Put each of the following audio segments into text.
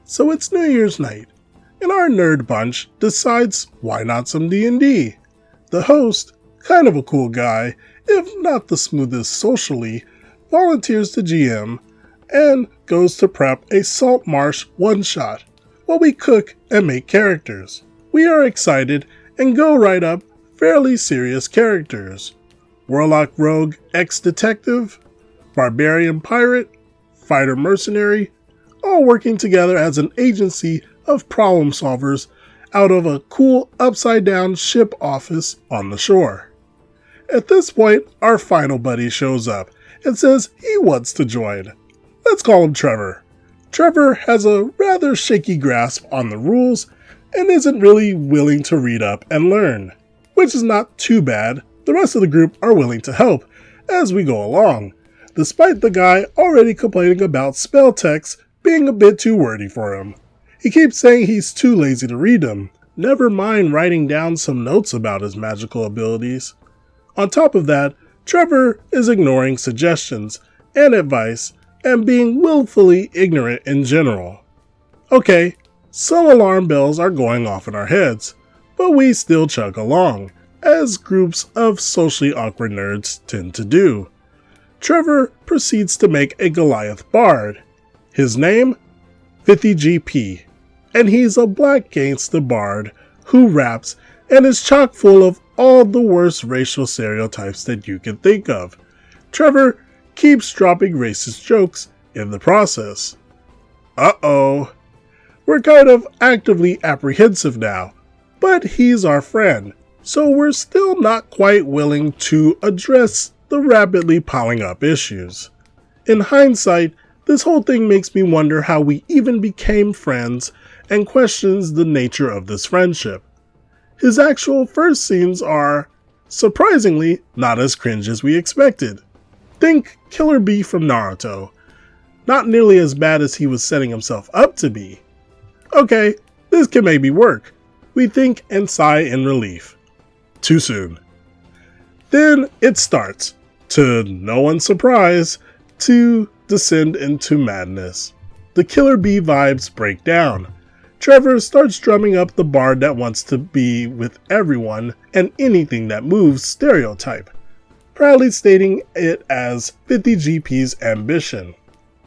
So it's New Year's night, and our nerd bunch decides why not some D&D. The host, kind of a cool guy, if not the smoothest socially, volunteers to GM and goes to prep a Salt Marsh one-shot while we cook and make characters. We are excited and go right up fairly serious characters. Warlock Rogue Ex-Detective, Barbarian Pirate, Fighter Mercenary, all working together as an agency of problem solvers out of a cool upside-down ship office on the shore. At this point, our final buddy shows up and says he wants to join. Let's call him Trevor. Trevor has a rather shaky grasp on the rules and isn't really willing to read up and learn, which is not too bad. The rest of the group are willing to help as we go along, despite the guy already complaining about spell texts being a bit too wordy for him. He keeps saying he's too lazy to read them, never mind writing down some notes about his magical abilities. On top of that, Trevor is ignoring suggestions and advice and being willfully ignorant in general. Okay, some alarm bells are going off in our heads, but we still chug along, as groups of socially awkward nerds tend to do. Trevor proceeds to make a Goliath bard. His name? 50GP, and he's a black gangsta bard who raps and is chock full of all the worst racial stereotypes that you can think of. Trevor keeps dropping racist jokes in the process. Uh-oh. We're kind of actively apprehensive now, but he's our friend, so we're still not quite willing to address the rapidly piling up issues. In hindsight, this whole thing makes me wonder how we even became friends and questions the nature of this friendship. His actual first scenes are, surprisingly, not as cringe as we expected. Think Killer Bee from Naruto. Not nearly as bad as he was setting himself up to be. Okay, this can maybe work. We think and sigh in relief. Too soon. Then it starts, to no one's surprise, to descend into madness. The Killer Bee vibes break down. Trevor starts drumming up the bard that wants to be with everyone and anything that moves stereotype, proudly stating it as 50GP's ambition.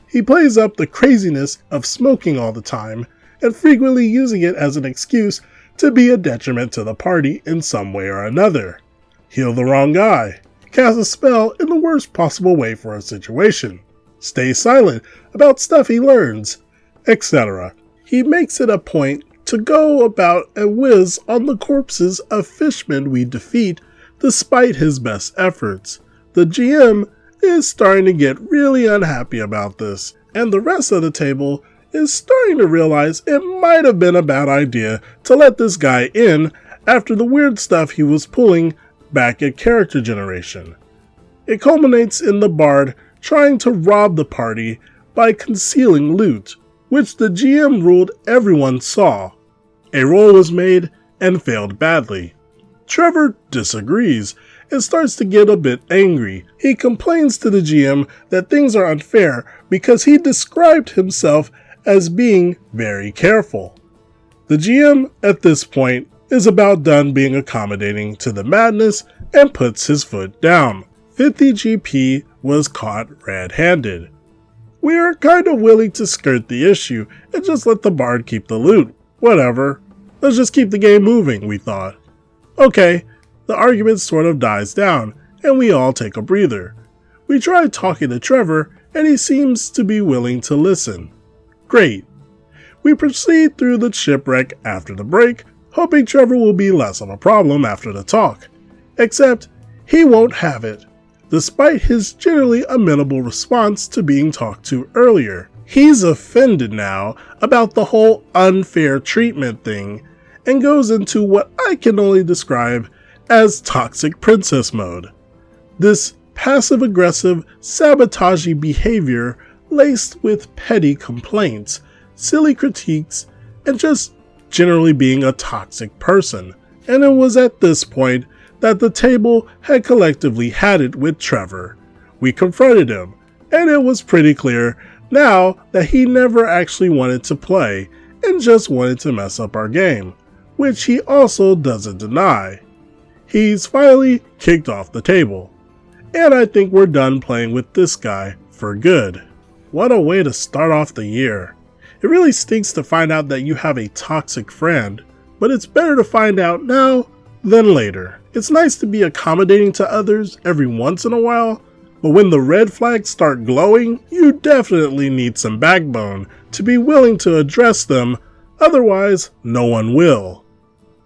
He plays up the craziness of smoking all the time and frequently using it as an excuse to be a detriment to the party in some way or another. Heal the wrong guy, cast a spell in the worst possible way for a situation, stay silent about stuff he learns, etc. He makes it a point to go about and whiz on the corpses of fishmen we defeat despite his best efforts. The GM is starting to get really unhappy about this, and the rest of the table is starting to realize it might have been a bad idea to let this guy in after the weird stuff he was pulling back at character generation. It culminates in the bard trying to rob the party by concealing loot, which the GM ruled everyone saw. A roll was made and failed badly. Trevor disagrees and starts to get a bit angry. He complains to the GM that things are unfair because he described himself as being very careful. The GM at this point is about done being accommodating to the madness and puts his foot down. 50GP was caught red-handed. We are kind of willing to skirt the issue and just let the bard keep the loot. Whatever. Let's just keep the game moving, we thought. Okay, the argument sort of dies down, and we all take a breather. We try talking to Trevor, and he seems to be willing to listen. Great. We proceed through the shipwreck after the break, hoping Trevor will be less of a problem after the talk. Except, he won't have it, despite his generally amenable response to being talked to earlier. He's offended now about the whole unfair treatment thing, and goes into what I can only describe as toxic princess mode. This passive-aggressive, sabotagey behavior laced with petty complaints, silly critiques, and just generally being a toxic person. And it was at this point that the table had collectively had it with Trevor. We confronted him, and it was pretty clear now that he never actually wanted to play and just wanted to mess up our game, which he also doesn't deny. He's finally kicked off the table, and I think we're done playing with this guy for good. What a way to start off the year. It really stinks to find out that you have a toxic friend, but it's better to find out now than later. It's nice to be accommodating to others every once in a while, but when the red flags start glowing, you definitely need some backbone to be willing to address them, otherwise no one will.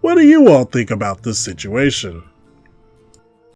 What do you all think about this situation?